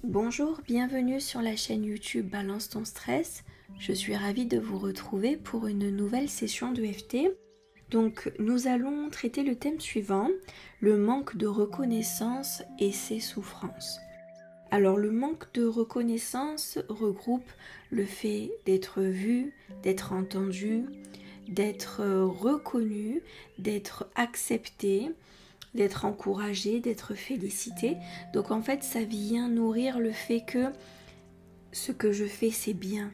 Bonjour, bienvenue sur la chaîne YouTube Balance ton stress. Je suis ravie de vous retrouver pour une nouvelle session d'EFT. Donc nous allons traiter le thème suivant, le manque de reconnaissance et ses souffrances. Alors le manque de reconnaissance regroupe le fait d'être vu, d'être entendu, d'être reconnu, d'être accepté, d'être encouragé, d'être félicité. Donc en fait, ça vient nourrir le fait que ce que je fais, c'est bien.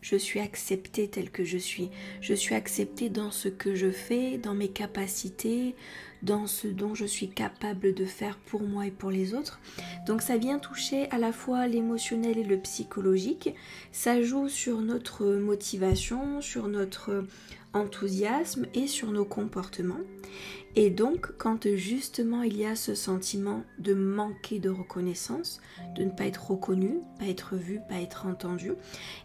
Je suis acceptée telle que je suis. Je suis acceptée dans ce que je fais, dans mes capacités, dans ce dont je suis capable de faire pour moi et pour les autres. Donc ça vient toucher à la fois l'émotionnel et le psychologique. Ça joue sur notre motivation, sur notre enthousiasme et sur nos comportements. Et donc, quand justement il y a ce sentiment de manquer de reconnaissance, de ne pas être reconnu, pas être vu, pas être entendu,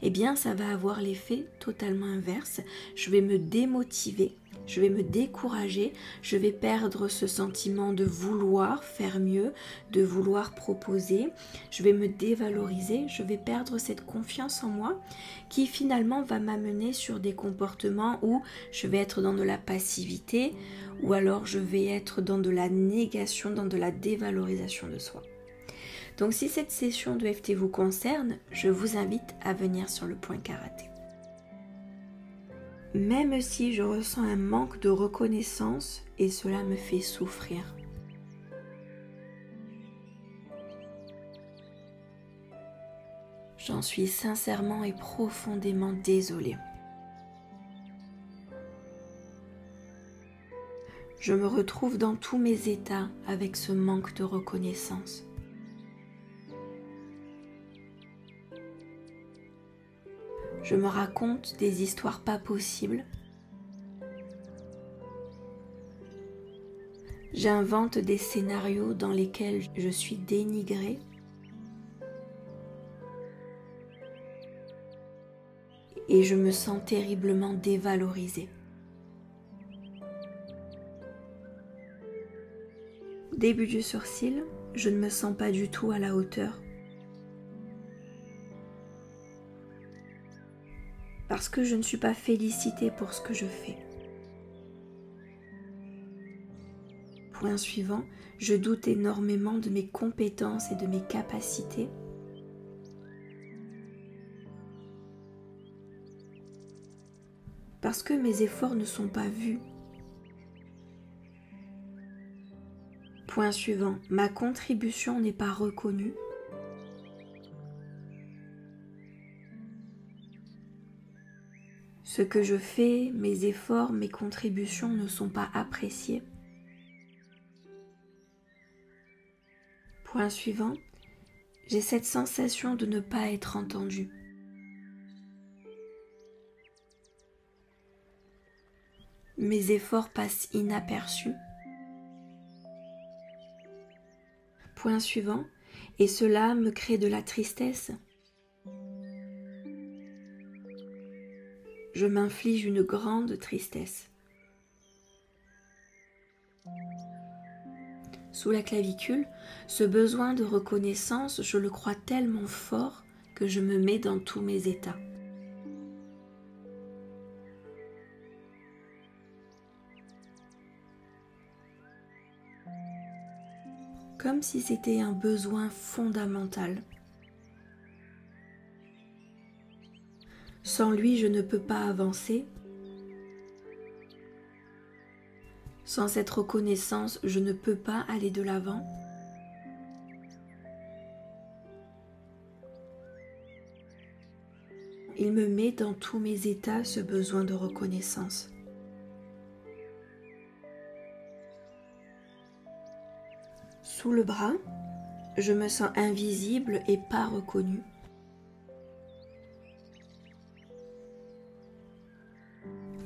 eh bien ça va avoir l'effet totalement inverse. Je vais me démotiver, je vais me décourager, je vais perdre ce sentiment de vouloir faire mieux, de vouloir proposer, je vais me dévaloriser, je vais perdre cette confiance en moi qui finalement va m'amener sur des comportements où je vais être dans de la passivité ou alors je vais être dans de la négation, dans de la dévalorisation de soi. Donc si cette session de FT vous concerne, je vous invite à venir sur le point karaté. Même si je ressens un manque de reconnaissance et cela me fait souffrir. J'en suis sincèrement et profondément désolée. Je me retrouve dans tous mes états avec ce manque de reconnaissance. Je me raconte des histoires pas possibles. J'invente des scénarios dans lesquels je suis dénigrée. Et je me sens terriblement dévalorisée. Début du sourcil, je ne me sens pas du tout à la hauteur. Parce que je ne suis pas félicitée pour ce que je fais. Point suivant, je doute énormément de mes compétences et de mes capacités. Parce que mes efforts ne sont pas vus. Point suivant, ma contribution n'est pas reconnue. Ce que je fais, mes efforts, mes contributions ne sont pas appréciés. Point suivant, j'ai cette sensation de ne pas être entendue. Mes efforts passent inaperçus. Point suivant, et cela me crée de la tristesse. Je m'inflige une grande tristesse. Sous la clavicule, ce besoin de reconnaissance, je le crois tellement fort que je me mets dans tous mes états. Comme si c'était un besoin fondamental. Sans lui, je ne peux pas avancer. Sans cette reconnaissance, je ne peux pas aller de l'avant. Il me met dans tous mes états ce besoin de reconnaissance. Sous le bras, je me sens invisible et pas reconnue.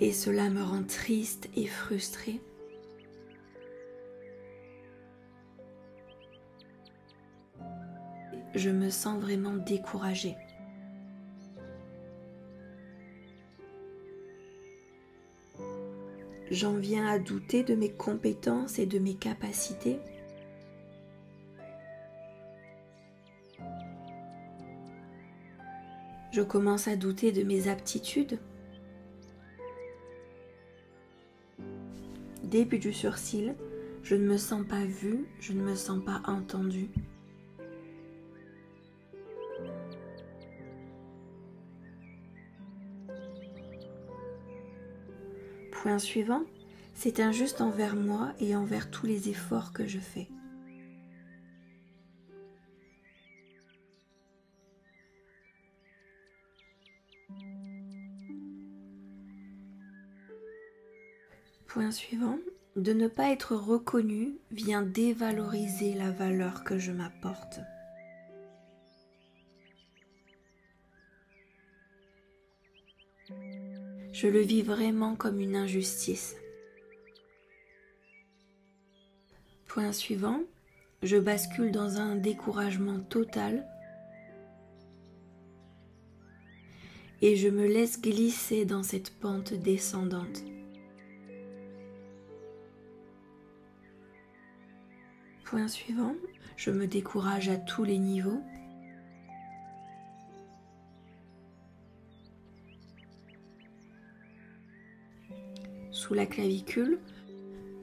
Et cela me rend triste et frustrée. Je me sens vraiment découragée. J'en viens à douter de mes compétences et de mes capacités. Je commence à douter de mes aptitudes. Début du sourcil, je ne me sens pas vue, je ne me sens pas entendue. Point suivant, c'est injuste envers moi et envers tous les efforts que je fais. Point suivant, de ne pas être reconnu vient dévaloriser la valeur que je m'apporte. Je le vis vraiment comme une injustice. Point suivant, je bascule dans un découragement total et je me laisse glisser dans cette pente descendante. Point suivant, je me décourage à tous les niveaux. Sous la clavicule,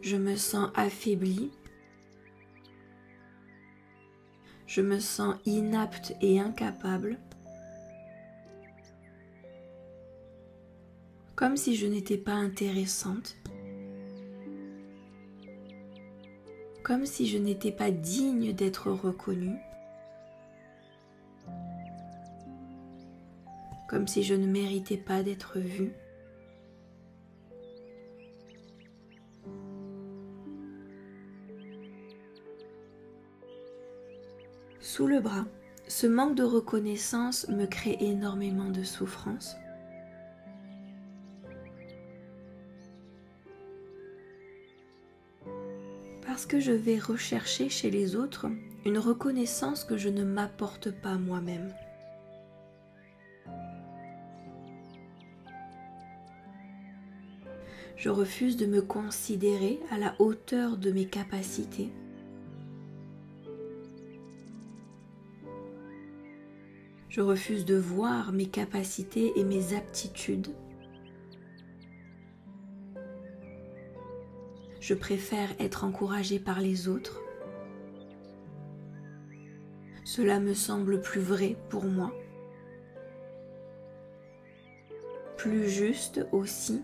je me sens affaiblie. Je me sens inapte et incapable. Comme si je n'étais pas intéressante. Comme si je n'étais pas digne d'être reconnue, comme si je ne méritais pas d'être vue. Sous le bras, ce manque de reconnaissance me crée énormément de souffrance. Parce que je vais rechercher chez les autres une reconnaissance que je ne m'apporte pas moi-même. Je refuse de me considérer à la hauteur de mes capacités. Je refuse de voir mes capacités et mes aptitudes. Je préfère être encouragée par les autres. Cela me semble plus vrai pour moi. Plus juste aussi.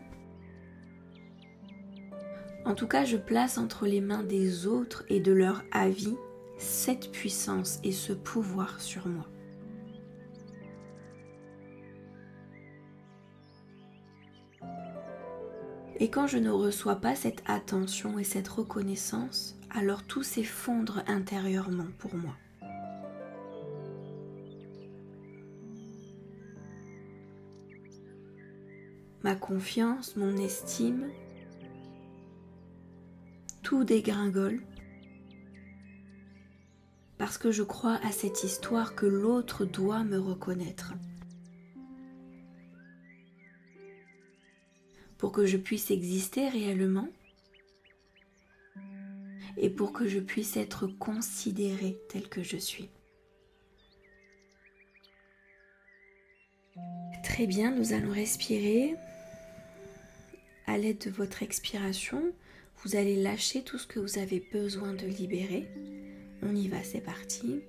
En tout cas, je place entre les mains des autres et de leur avis cette puissance et ce pouvoir sur moi. Et quand je ne reçois pas cette attention et cette reconnaissance, alors tout s'effondre intérieurement pour moi. Ma confiance, mon estime, tout dégringole parce que je crois à cette histoire que l'autre doit me reconnaître. Pour que je puisse exister réellement et pour que je puisse être considérée telle que je suis. Très bien, nous allons respirer. À l'aide de votre expiration, vous allez lâcher tout ce que vous avez besoin de libérer. On y va, c'est parti.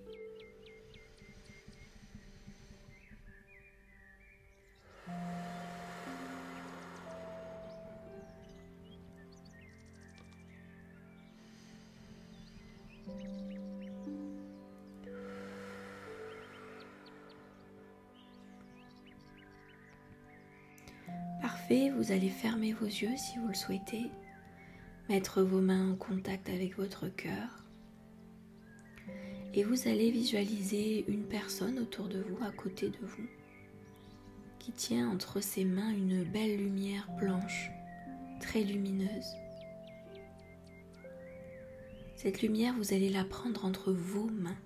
Parfait, vous allez fermer vos yeux si vous le souhaitez, mettre vos mains en contact avec votre cœur et vous allez visualiser une personne autour de vous, à côté de vous, qui tient entre ses mains une belle lumière blanche, très lumineuse. Cette lumière, vous allez la prendre entre vos mains.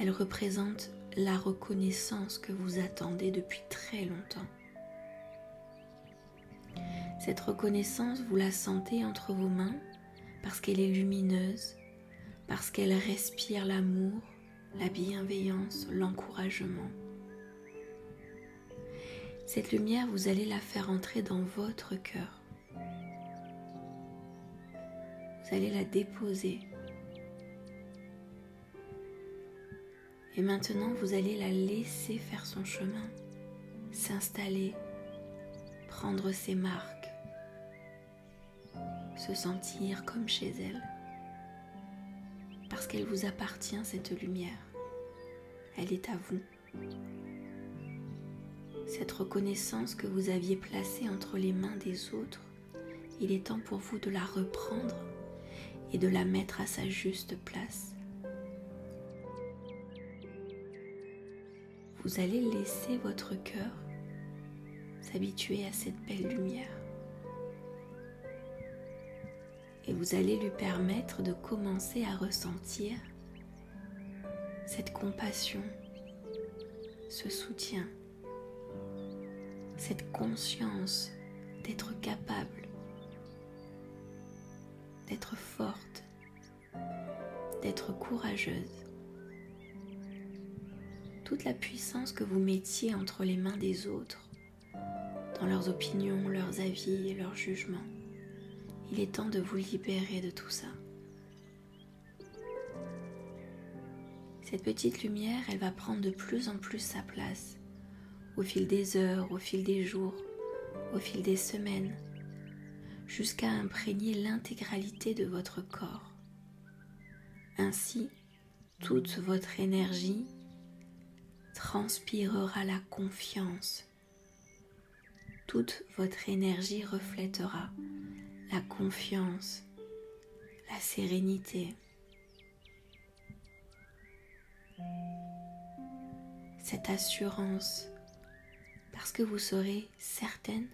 Elle représente la reconnaissance que vous attendez depuis très longtemps. Cette reconnaissance, vous la sentez entre vos mains parce qu'elle est lumineuse, parce qu'elle respire l'amour, la bienveillance, l'encouragement. Cette lumière, vous allez la faire entrer dans votre cœur. Vous allez la déposer. Et maintenant, vous allez la laisser faire son chemin, s'installer, prendre ses marques, se sentir comme chez elle. Parce qu'elle vous appartient, cette lumière. Elle est à vous. Cette reconnaissance que vous aviez placée entre les mains des autres, il est temps pour vous de la reprendre et de la mettre à sa juste place. Vous allez laisser votre cœur s'habituer à cette belle lumière. Et vous allez lui permettre de commencer à ressentir cette compassion, ce soutien, cette conscience d'être capable, d'être forte, d'être courageuse. Toute la puissance que vous mettiez entre les mains des autres, dans leurs opinions, leurs avis et leurs jugements, il est temps de vous libérer de tout ça. Cette petite lumière, elle va prendre de plus en plus sa place au fil des heures, au fil des jours, au fil des semaines, jusqu'à imprégner l'intégralité de votre corps. Ainsi, toute votre énergie transpirera la confiance. Toute votre énergie reflètera la confiance, la sérénité, cette assurance, parce que vous serez certaine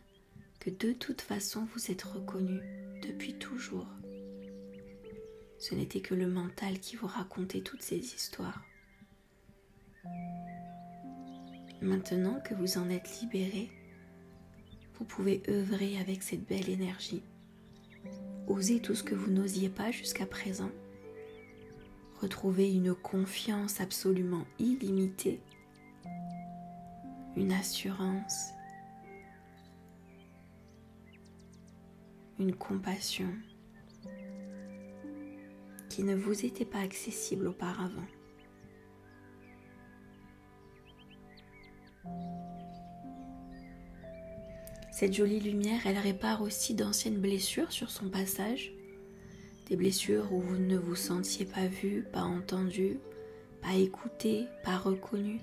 que de toute façon vous êtes reconnue depuis toujours. Ce n'était que le mental qui vous racontait toutes ces histoires. Maintenant que vous en êtes libéré, vous pouvez œuvrer avec cette belle énergie. Osez tout ce que vous n'osiez pas jusqu'à présent. Retrouvez une confiance absolument illimitée, une assurance, une compassion qui ne vous était pas accessible auparavant. Cette jolie lumière, elle répare aussi d'anciennes blessures sur son passage, des blessures où vous ne vous sentiez pas vu, pas entendu, pas écouté, pas reconnu.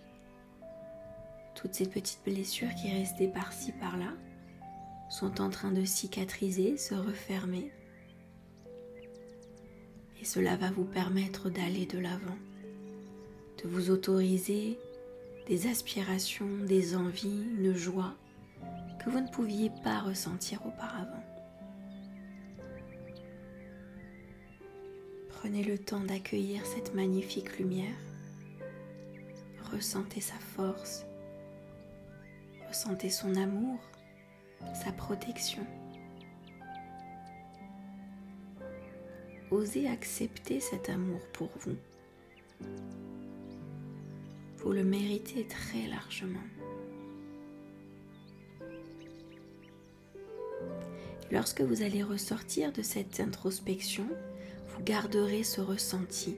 Toutes ces petites blessures qui restaient par-ci, par-là, sont en train de cicatriser, se refermer. Et cela va vous permettre d'aller de l'avant, de vous autoriser des aspirations, des envies, une joie que vous ne pouviez pas ressentir auparavant. Prenez le temps d'accueillir cette magnifique lumière. Ressentez sa force, ressentez son amour, sa protection. Osez accepter cet amour pour vous. Vous le méritez très largement. Lorsque vous allez ressortir de cette introspection, vous garderez ce ressenti,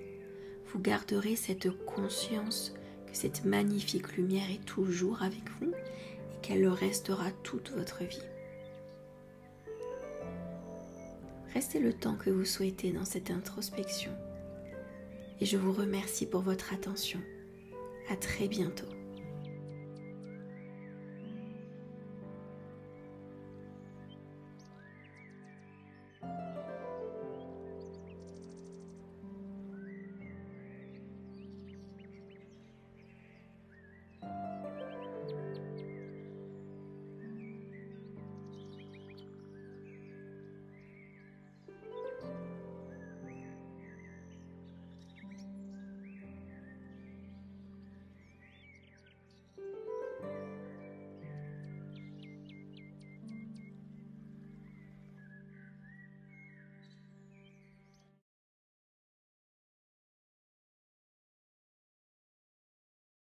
vous garderez cette conscience que cette magnifique lumière est toujours avec vous et qu'elle le restera toute votre vie. Restez le temps que vous souhaitez dans cette introspection et je vous remercie pour votre attention. À très bientôt.